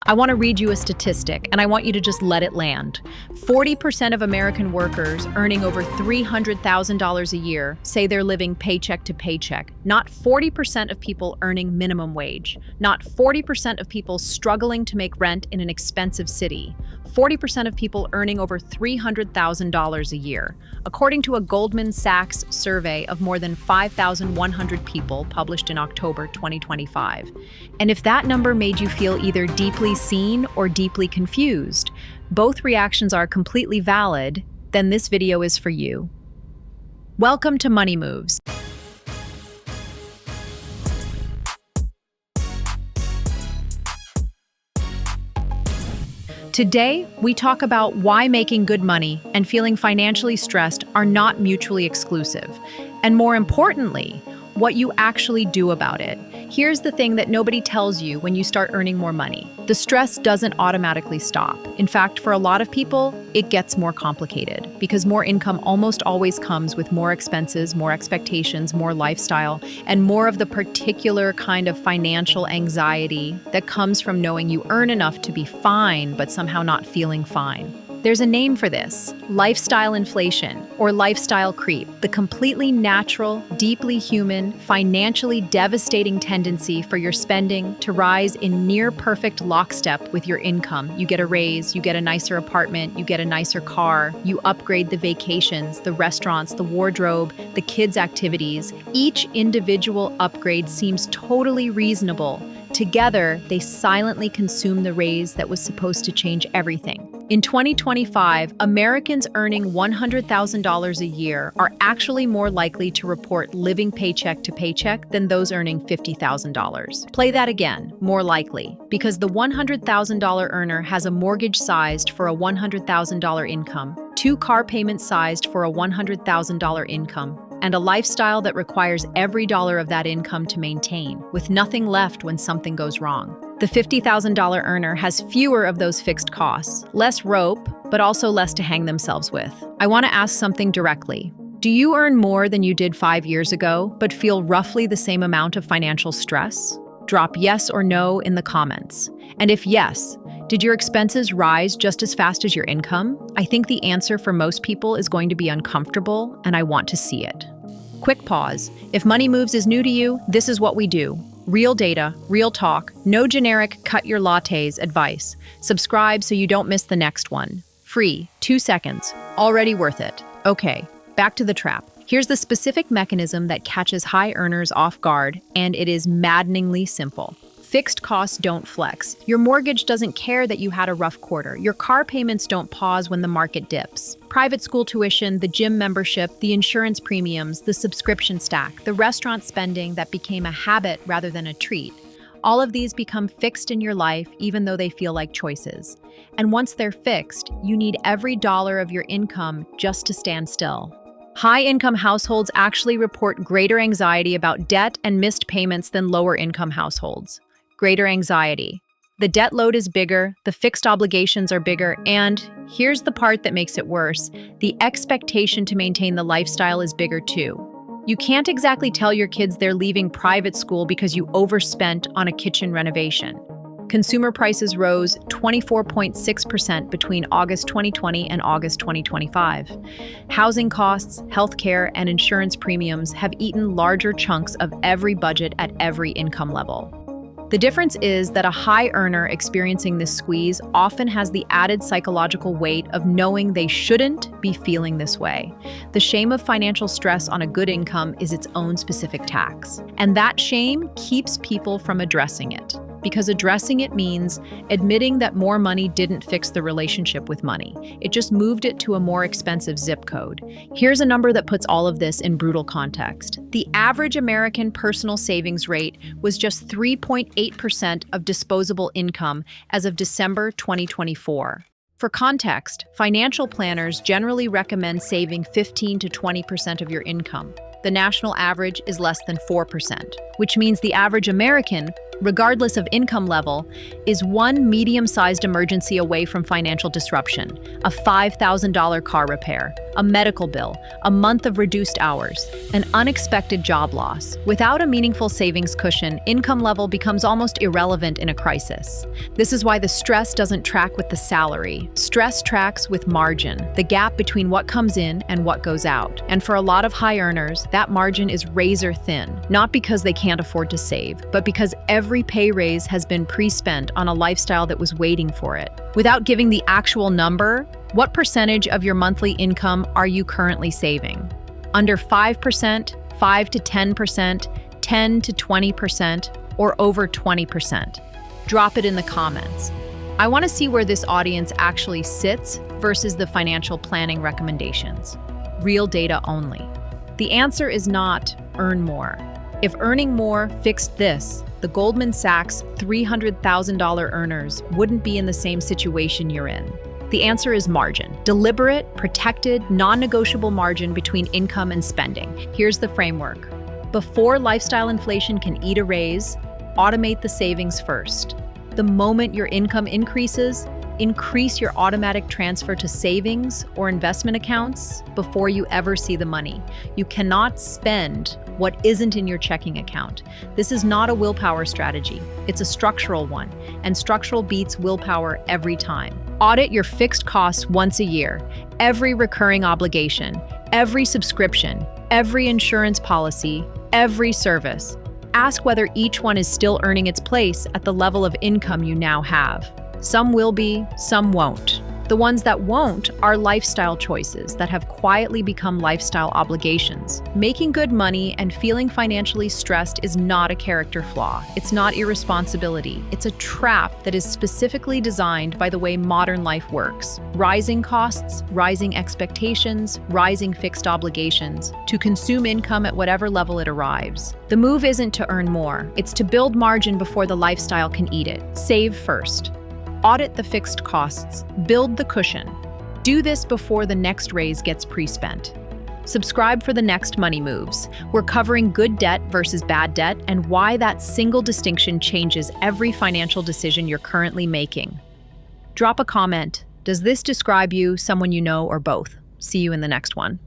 I want to read you a statistic, and I want you to just let it land. 40% of American workers earning over $300,000 a year say they're living paycheck to paycheck. Not 40% of people earning minimum wage. Not 40% of people struggling to make rent in an expensive city. 40% of people earning over $300,000 a year, according to a Goldman Sachs survey of more than 5,100 people published in October 2025. And if that number made you feel either deeply seen or deeply confused, both reactions are completely valid, then this video is for you. Welcome to Money Moves. Today, we talk about why making good money and feeling financially stressed are not mutually exclusive, and more importantly, what you actually do about it. Here's the thing that nobody tells you when you start earning more money. The stress doesn't automatically stop. In fact, for a lot of people, it gets more complicated because more income almost always comes with more expenses, more expectations, more lifestyle, and more of the particular kind of financial anxiety that comes from knowing you earn enough to be fine, but somehow not feeling fine. There's a name for this: lifestyle inflation or lifestyle creep, the completely natural, deeply human, financially devastating tendency for your spending to rise in near-perfect lockstep with your income. You get a raise, you get a nicer apartment, you get a nicer car, you upgrade the vacations, the restaurants, the wardrobe, the kids' activities. Each individual upgrade seems totally reasonable. Together, they silently consume the raise that was supposed to change everything. In 2025, Americans earning $100,000 a year are actually more likely to report living paycheck to paycheck than those earning $50,000. Play that again, more likely, because the $100,000 earner has a mortgage sized for a $100,000 income, two car payments sized for a $100,000 income, and a lifestyle that requires every dollar of that income to maintain, with nothing left when something goes wrong. The $50,000 earner has fewer of those fixed costs, less rope, but also less to hang themselves with. I want to ask something directly. Do you earn more than you did 5 years ago, but feel roughly the same amount of financial stress? Drop yes or no in the comments. And if yes, did your expenses rise just as fast as your income? I think the answer for most people is going to be uncomfortable, and I want to see it. Quick pause. If Money Moves is new to you, this is what we do. Real data, real talk, no generic cut your lattes advice. Subscribe so you don't miss the next one. Free, 2 seconds, already worth it. Okay, back to the trap. Here's the specific mechanism that catches high earners off guard, and it is maddeningly simple. Fixed costs don't flex. Your mortgage doesn't care that you had a rough quarter. Your car payments don't pause when the market dips. Private school tuition, the gym membership, the insurance premiums, the subscription stack, the restaurant spending that became a habit rather than a treat. All of these become fixed in your life even though they feel like choices. And once they're fixed, you need every dollar of your income just to stand still. High-income households actually report greater anxiety about debt and missed payments than lower-income households. Greater anxiety. The debt load is bigger, the fixed obligations are bigger, and here's the part that makes it worse: the expectation to maintain the lifestyle is bigger too. You can't exactly tell your kids they're leaving private school because you overspent on a kitchen renovation. Consumer prices rose 24.6% between August 2020 and August 2025. Housing costs, healthcare, and insurance premiums have eaten larger chunks of every budget at every income level. The difference is that a high earner experiencing this squeeze often has the added psychological weight of knowing they shouldn't be feeling this way. The shame of financial stress on a good income is its own specific tax. And that shame keeps people from addressing it. Because addressing it means admitting that more money didn't fix the relationship with money. It just moved it to a more expensive zip code. Here's a number that puts all of this in brutal context. The average American personal savings rate was just 3.8% of disposable income as of December 2024. For context, financial planners generally recommend saving 15 to 20% of your income. The national average is less than 4%, which means the average American regardless of income level, is one medium-sized emergency away from financial disruption: a $5,000 car repair, a medical bill, a month of reduced hours, an unexpected job loss. Without a meaningful savings cushion, income level becomes almost irrelevant in a crisis. This is why the stress doesn't track with the salary. Stress tracks with margin, the gap between what comes in and what goes out. And for a lot of high earners, that margin is razor thin, not because they can't afford to save, but because every pay raise has been pre-spent on a lifestyle that was waiting for it. Without giving the actual number, what percentage of your monthly income are you currently saving? Under 5%, 5 to 10%, 10 to 20%, or over 20%? Drop it in the comments. I want to see where this audience actually sits versus the financial planning recommendations. Real data only. The answer is not earn more. If earning more fixed this, the Goldman Sachs $300,000 earners wouldn't be in the same situation you're in. The answer is margin. Deliberate, protected, non-negotiable margin between income and spending. Here's the framework. Before lifestyle inflation can eat a raise, automate the savings first. The moment your income increases, increase your automatic transfer to savings or investment accounts before you ever see the money. You cannot spend what isn't in your checking account. This is not a willpower strategy. It's a structural one, and structural beats willpower every time. Audit your fixed costs once a year, every recurring obligation, every subscription, every insurance policy, every service. Ask whether each one is still earning its place at the level of income you now have. Some will be, some won't. The ones that won't are lifestyle choices that have quietly become lifestyle obligations. Making good money and feeling financially stressed is not a character flaw. It's not irresponsibility. It's a trap that is specifically designed by the way modern life works. Rising costs, rising expectations, rising fixed obligations to consume income at whatever level it arrives. The move isn't to earn more. It's to build margin before the lifestyle can eat it. Save first. Audit the fixed costs, build the cushion. Do this before the next raise gets pre-spent. Subscribe for the next money moves. We're covering good debt versus bad debt and why that single distinction changes every financial decision you're currently making. Drop a comment. Does this describe you, someone you know, or both? See you in the next one.